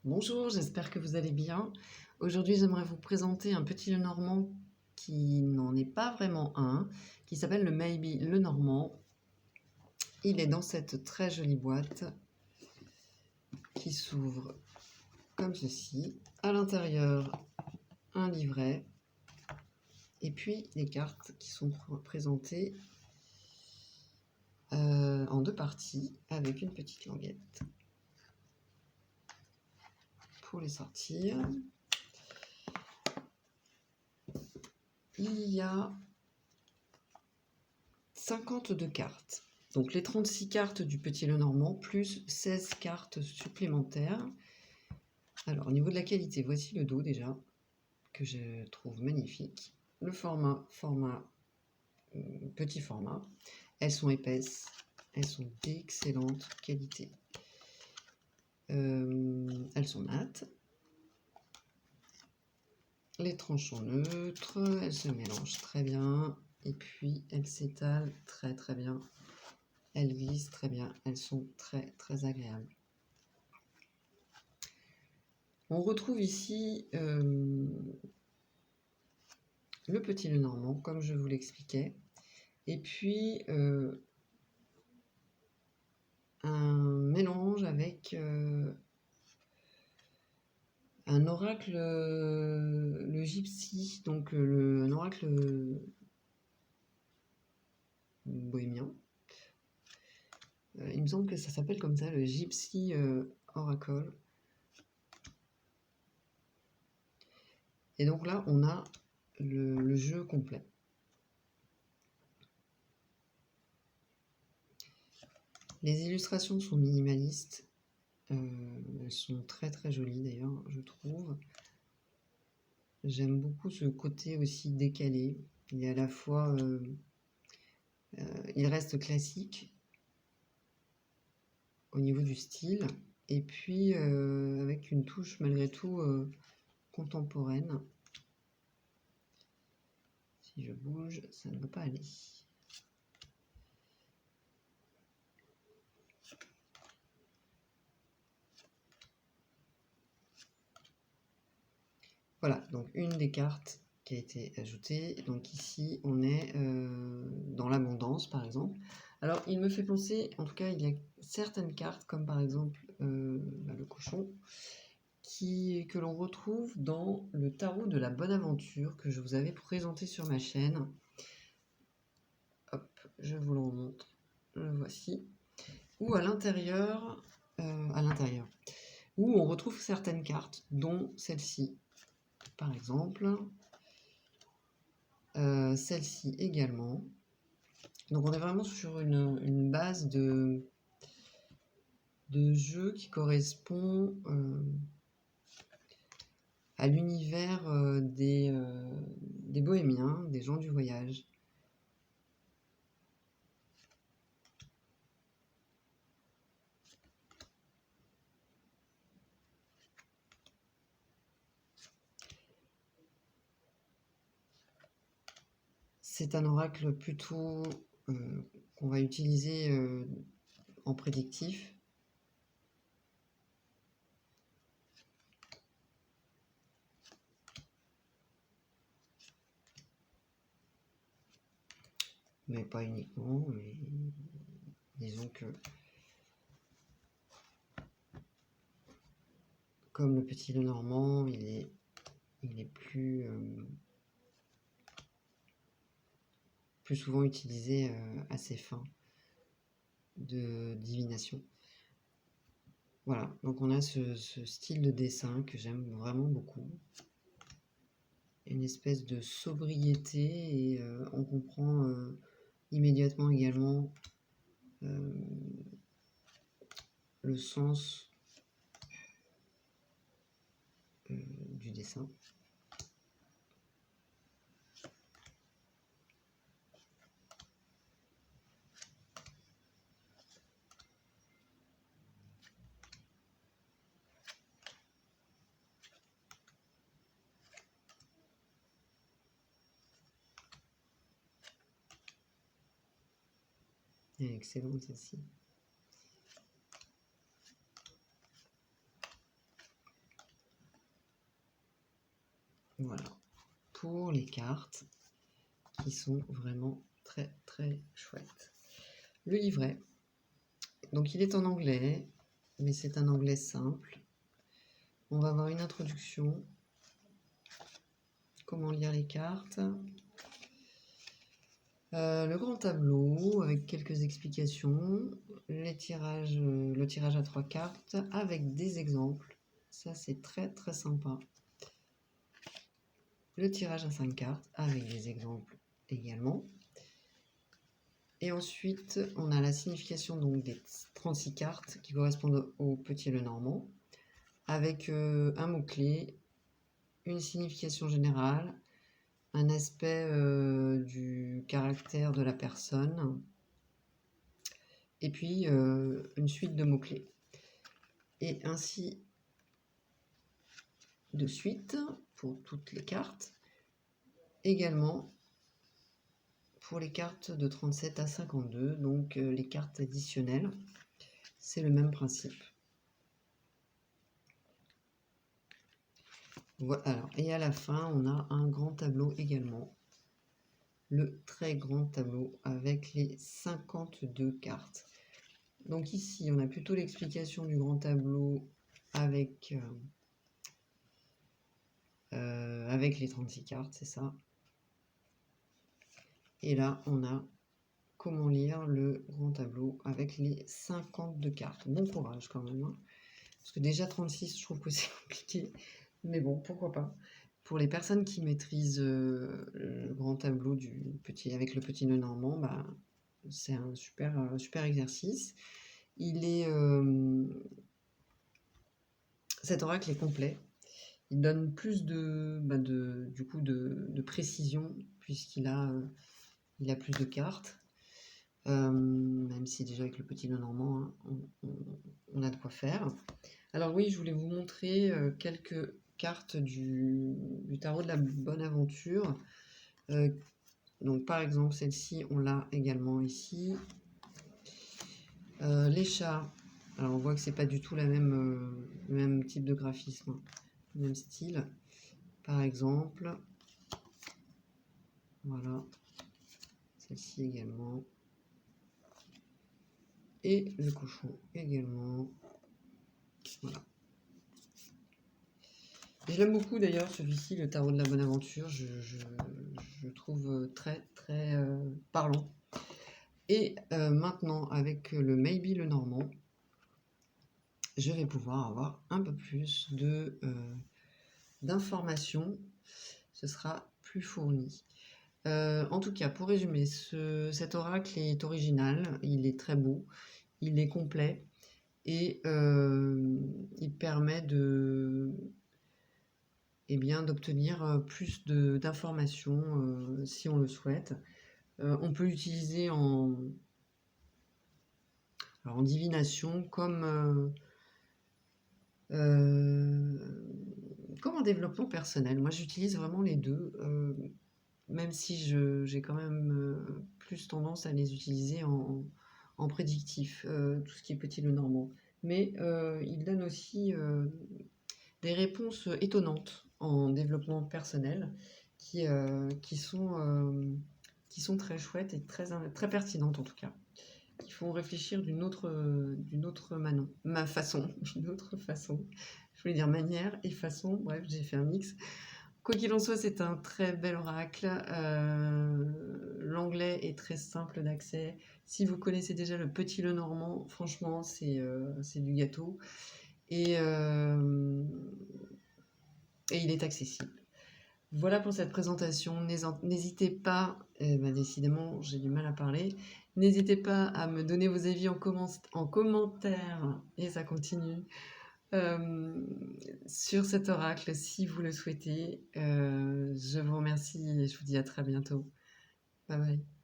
Bonjour, j'espère que vous allez bien. Aujourd'hui, j'aimerais vous présenter un petit Lenormand qui n'en est pas vraiment un, qui s'appelle le Maybe Lenormand. Il est dans cette très jolie boîte qui s'ouvre comme ceci. À l'intérieur, un livret et puis les cartes qui sont présentées en deux parties avec une petite languette pour les sortir. Il y a 52 cartes. Donc les 36 cartes du petit Lenormand plus 16 cartes supplémentaires. Alors au niveau de la qualité, voici le dos déjà, que je trouve magnifique. Le format, petit format. Elles sont épaisses, elles sont d'excellente qualité. Elles sont mates. Les tranches sont neutres, elles se mélangent très bien. Et puis elles s'étalent très très bien. Elles glissent très bien, elles sont très très agréables. On retrouve ici le petit Lenormand, comme je vous l'expliquais, et puis un mélange avec un oracle, le gypsy, donc un oracle bohémien. Il me semble que ça s'appelle comme ça, le gypsy oracle. Et donc là, on a le jeu complet. Les illustrations sont minimalistes. Elles sont très très jolies d'ailleurs, je trouve. J'aime beaucoup ce côté aussi décalé. Il est à la fois... il reste classique au niveau du style. Et puis avec une touche malgré tout contemporaine. Si je bouge, ça ne va pas aller. Voilà, donc une des cartes qui a été ajoutée. Donc ici, on est dans l'abondance, par exemple. Alors, il me fait penser, en tout cas, il y a certaines cartes, comme par exemple le cochon, que l'on retrouve dans le tarot de la bonne aventure que je vous avais présenté sur ma chaîne. Hop, je vous le remontre. Le voici. Ou à l'intérieur, où on retrouve certaines cartes, dont celle-ci. Par exemple, celle-ci également. Donc on est vraiment sur une base de jeu qui correspond à l'univers des bohémiens, des gens du voyage. C'est un oracle plutôt qu'on va utiliser en prédictif. Mais pas uniquement, mais disons que comme le petit Lenormand, il est plus souvent utilisé à ces fins de divination. Voilà, donc on a ce style de dessin que j'aime vraiment beaucoup. Une espèce de sobriété et on comprend immédiatement également le sens du dessin. Elle est excellente celle-ci. Voilà, pour les cartes qui sont vraiment très très chouettes. Le livret, donc il est en anglais, mais c'est un anglais simple. On va avoir une introduction, comment lire les cartes, le grand tableau avec quelques explications, le tirage à 3 cartes avec des exemples, ça c'est très très sympa. Le tirage à 5 cartes avec des exemples également. Et ensuite, on a la signification donc des 36 cartes qui correspondent au petit Lenormand, avec un mot-clé, une signification générale, un aspect du caractère de la personne, et puis une suite de mots-clés. Et ainsi de suite pour toutes les cartes. Également pour les cartes de 37 à 52, donc les cartes additionnelles, c'est le même principe. Voilà. Alors, et à la fin, on a un grand tableau également. Le très grand tableau avec les 52 cartes. Donc ici, on a plutôt l'explication du grand tableau avec les 36 cartes, c'est ça. Et là, on a comment lire le grand tableau avec les 52 cartes. Bon courage quand même, hein. Parce que déjà 36, je trouve que c'est compliqué. Mais bon, pourquoi pas. Pour les personnes qui maîtrisent le grand tableau avec le petit Lenormand, bah, c'est un super exercice. Cet oracle est complet. Il donne plus de précision puisqu'il a plus de cartes. Même si déjà avec le petit Lenormand, hein, on a de quoi faire. Alors oui, je voulais vous montrer quelques cartes du tarot de la bonne aventure. Donc par exemple celle-ci, on l'a également ici. Les chats, alors on voit que c'est pas du tout le même type de graphisme, hein, le même style. Par exemple, voilà, celle-ci également. Et le cochon également. Voilà. Je l'aime beaucoup d'ailleurs, celui-ci, le tarot de la bonne aventure. Je trouve très très parlant. Et maintenant, avec le Maybe Lenormand, je vais pouvoir avoir un peu plus d'informations. Ce sera plus fourni. En tout cas, pour résumer, cet oracle est original, il est très beau, il est complet et il permet d'obtenir plus d'informations si on le souhaite. On peut l'utiliser en divination comme en développement personnel. Moi, j'utilise vraiment les deux, même si j'ai quand même plus tendance à les utiliser en prédictif, tout ce qui est petit Lenormand. Mais il donne aussi des réponses étonnantes en développement personnel qui sont très chouettes et très pertinentes en tout cas, qui font réfléchir d'une autre façon. D'une autre façon. Je voulais dire manière et façon, bref, j'ai fait un mix. Quoi qu'il en soit, c'est un très bel oracle. L'anglais est très simple d'accès. Si vous connaissez déjà le petit Lenormand, franchement, c'est du gâteau. Et il est accessible. Voilà pour cette présentation. N'hésitez pas, décidément, j'ai du mal à parler. N'hésitez pas à me donner vos avis en commentaire, et ça continue, sur cet oracle si vous le souhaitez. Je vous remercie et je vous dis à très bientôt. Bye bye.